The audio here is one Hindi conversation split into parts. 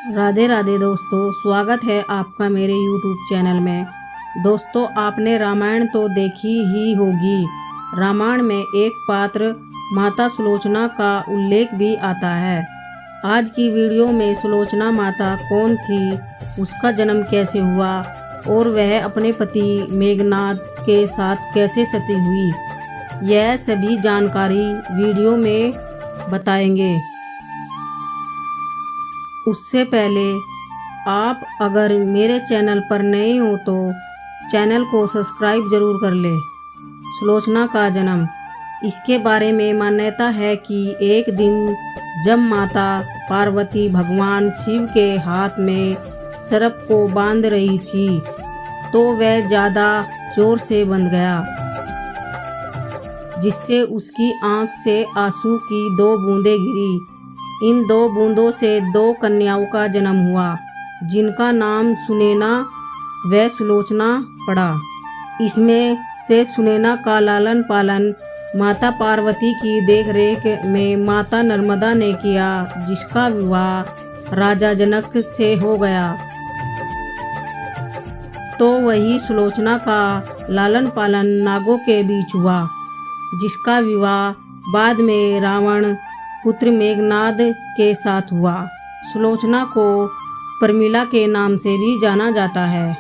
राधे राधे दोस्तों, स्वागत है आपका मेरे YouTube चैनल में। दोस्तों, आपने रामायण तो देखी ही होगी। रामायण में एक पात्र माता सुलोचना का उल्लेख भी आता है। आज की वीडियो में सुलोचना माता कौन थी, उसका जन्म कैसे हुआ और वह अपने पति मेघनाद के साथ कैसे सती हुई, यह सभी जानकारी वीडियो में बताएंगे। उससे पहले आप अगर मेरे चैनल पर नए हो तो चैनल को सब्सक्राइब जरूर कर ले। सुलोचना का जन्म। इसके बारे में मान्यता है कि एक दिन जब माता पार्वती भगवान शिव के हाथ में सर्प को बांध रही थी तो वह ज़्यादा जोर से बंध गया, जिससे उसकी आंख से आंसू की 2 बूंदें गिरी। इन 2 बूंदों से 2 कन्याओं का जन्म हुआ, जिनका नाम सुनैना व सुलोचना पड़ा। इसमें से सुनैना का लालन पालन माता पार्वती की देखरेख में माता नर्मदा ने किया, जिसका विवाह राजा जनक से हो गया। तो वही सुलोचना का लालन पालन नागों के बीच हुआ, जिसका विवाह बाद में रावण पुत्र मेघनाद के साथ हुआ। सुलोचना को प्रमिला के नाम से भी जाना जाता है।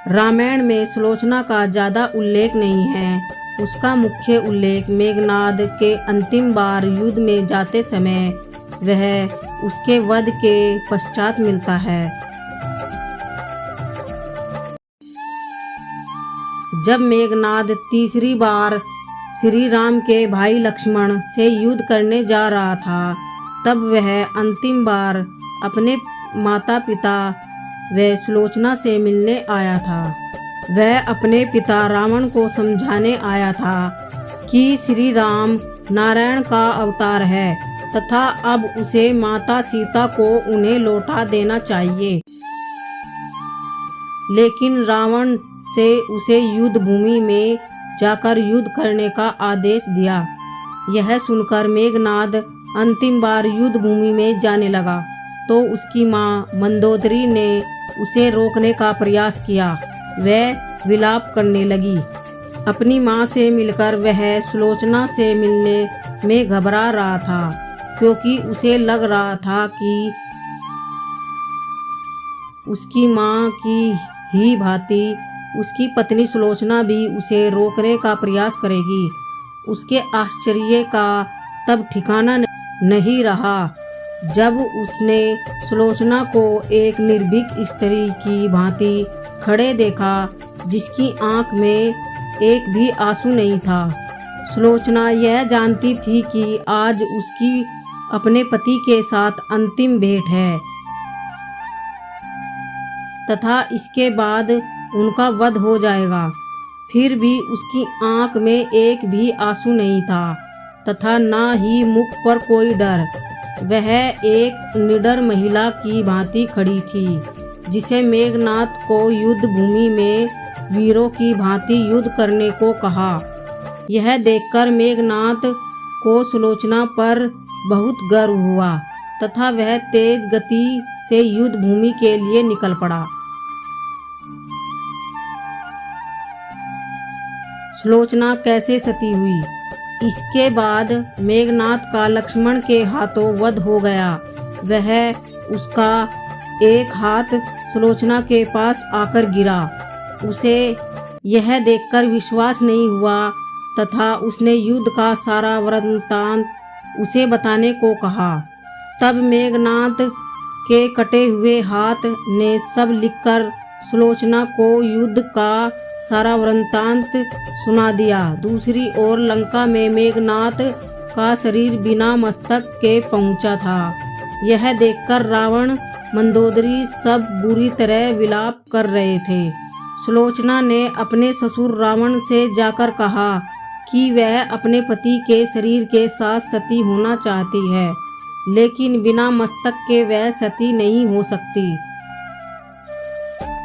रामायण में सुलोचना का ज़्यादा उल्लेख नहीं है। उसका मुख्य उल्लेख मेघनाद के अंतिम बार युद्ध में जाते समय वह उसके वध के पश्चात मिलता है। जब मेघनाद तीसरी बार श्री राम के भाई लक्ष्मण से युद्ध करने जा रहा था, तब वह अंतिम बार अपने माता पिता व सुलोचना से मिलने आया था। वह अपने पिता रावण को समझाने आया था कि श्री राम नारायण का अवतार है तथा अब उसे माता सीता को उन्हें लौटा देना चाहिए। लेकिन रावण से उसे युद्ध भूमि में जाकर युद्ध करने का आदेश दिया। यह सुनकर मेघनाद अंतिम बार युद्ध भूमि में जाने लगा तो उसकी माँ मंदोदरी ने उसे रोकने का प्रयास किया। वह विलाप करने लगी। अपनी माँ से मिलकर वह सुलोचना से मिलने में घबरा रहा था, क्योंकि उसे लग रहा था कि उसकी माँ की ही भांति उसकी पत्नी सुलोचना भी उसे रोकने का प्रयास करेगी। उसके आश्चर्य का तब ठिकाना नहीं रहा जब उसने सुलोचना को एक निर्भीक स्त्री की भांति खड़े देखा, जिसकी आंख में एक भी आंसू नहीं था। सुलोचना यह जानती थी कि आज उसकी अपने पति के साथ अंतिम भेंट है तथा इसके बाद उनका वध हो जाएगा। फिर भी उसकी आंख में एक भी आंसू नहीं था तथा ना ही मुख पर कोई डर। वह एक निडर महिला की भांति खड़ी थी, जिसे मेघनाद को युद्ध भूमि में वीरों की भांति युद्ध करने को कहा। यह देखकर मेघनाद को सुलोचना पर बहुत गर्व हुआ तथा वह तेज गति से युद्ध भूमि के लिए निकल पड़ा। सुलोचना कैसे सती हुई। इसके बाद मेघनाद का लक्ष्मण के हाथों वध हो गया। वह उसका एक हाथ सुलोचना के पास आकर गिरा। उसे यह देखकर विश्वास नहीं हुआ तथा उसने युद्ध का सारा वृत्तांत उसे बताने को कहा। तब मेघनाद के कटे हुए हाथ ने सब लिखकर सुलोचना को युद्ध का सारा वृत्तांत सुना दिया। दूसरी ओर लंका में मेघनाद का शरीर बिना मस्तक के पहुंचा था। यह देखकर रावण मंदोदरी सब बुरी तरह विलाप कर रहे थे। सुलोचना ने अपने ससुर रावण से जाकर कहा कि वह अपने पति के शरीर के साथ सती होना चाहती है, लेकिन बिना मस्तक के वह सती नहीं हो सकती।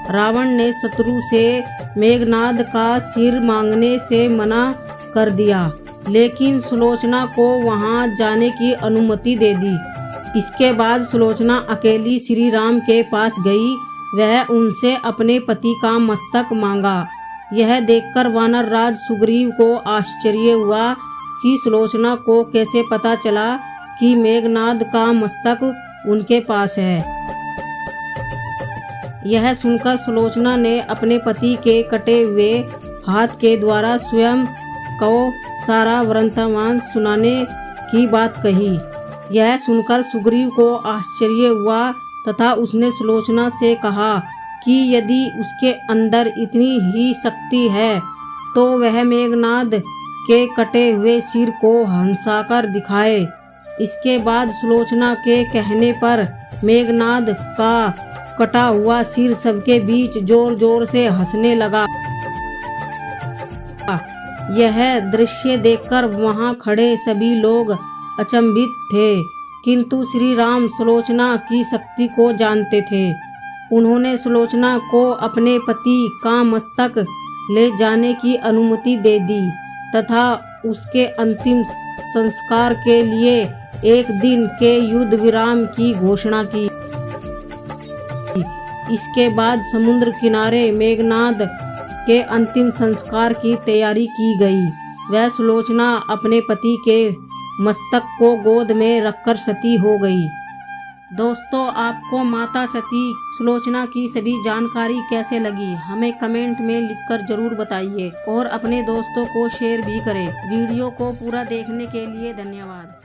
रावण ने शत्रु से मेघनाद का सिर मांगने से मना कर दिया, लेकिन सुलोचना को वहां जाने की अनुमति दे दी। इसके बाद सुलोचना अकेली श्री राम के पास गई। वह उनसे अपने पति का मस्तक मांगा। यह देखकर वानर राज सुग्रीव को आश्चर्य हुआ कि सुलोचना को कैसे पता चला कि मेघनाद का मस्तक उनके पास है। यह सुनकर सुलोचना ने अपने पति के कटे हुए हाथ के द्वारा स्वयं को सारा वृत्तांत सुनाने की बात कही। यह सुनकर सुग्रीव को आश्चर्य हुआ तथा उसने सुलोचना से कहा कि यदि उसके अंदर इतनी ही शक्ति है तो वह मेघनाद के कटे हुए सिर को हंसाकर दिखाए। इसके बाद सुलोचना के कहने पर मेघनाद का कटा हुआ सिर सबके बीच जोर जोर से हंसने लगा। यह दृश्य देखकर वहां खड़े सभी लोग अचंभित थे, किंतु श्री राम सुलोचना की शक्ति को जानते थे। उन्होंने सुलोचना को अपने पति का मस्तक ले जाने की अनुमति दे दी तथा उसके अंतिम संस्कार के लिए एक दिन के युद्ध विराम की घोषणा की। इसके बाद समुद्र किनारे मेघनाद के अंतिम संस्कार की तैयारी की गई। वह सुलोचना अपने पति के मस्तक को गोद में रखकर सती हो गई। दोस्तों, आपको माता सती सुलोचना की सभी जानकारी कैसे लगी हमें कमेंट में लिखकर जरूर बताइए और अपने दोस्तों को शेयर भी करें। वीडियो को पूरा देखने के लिए धन्यवाद।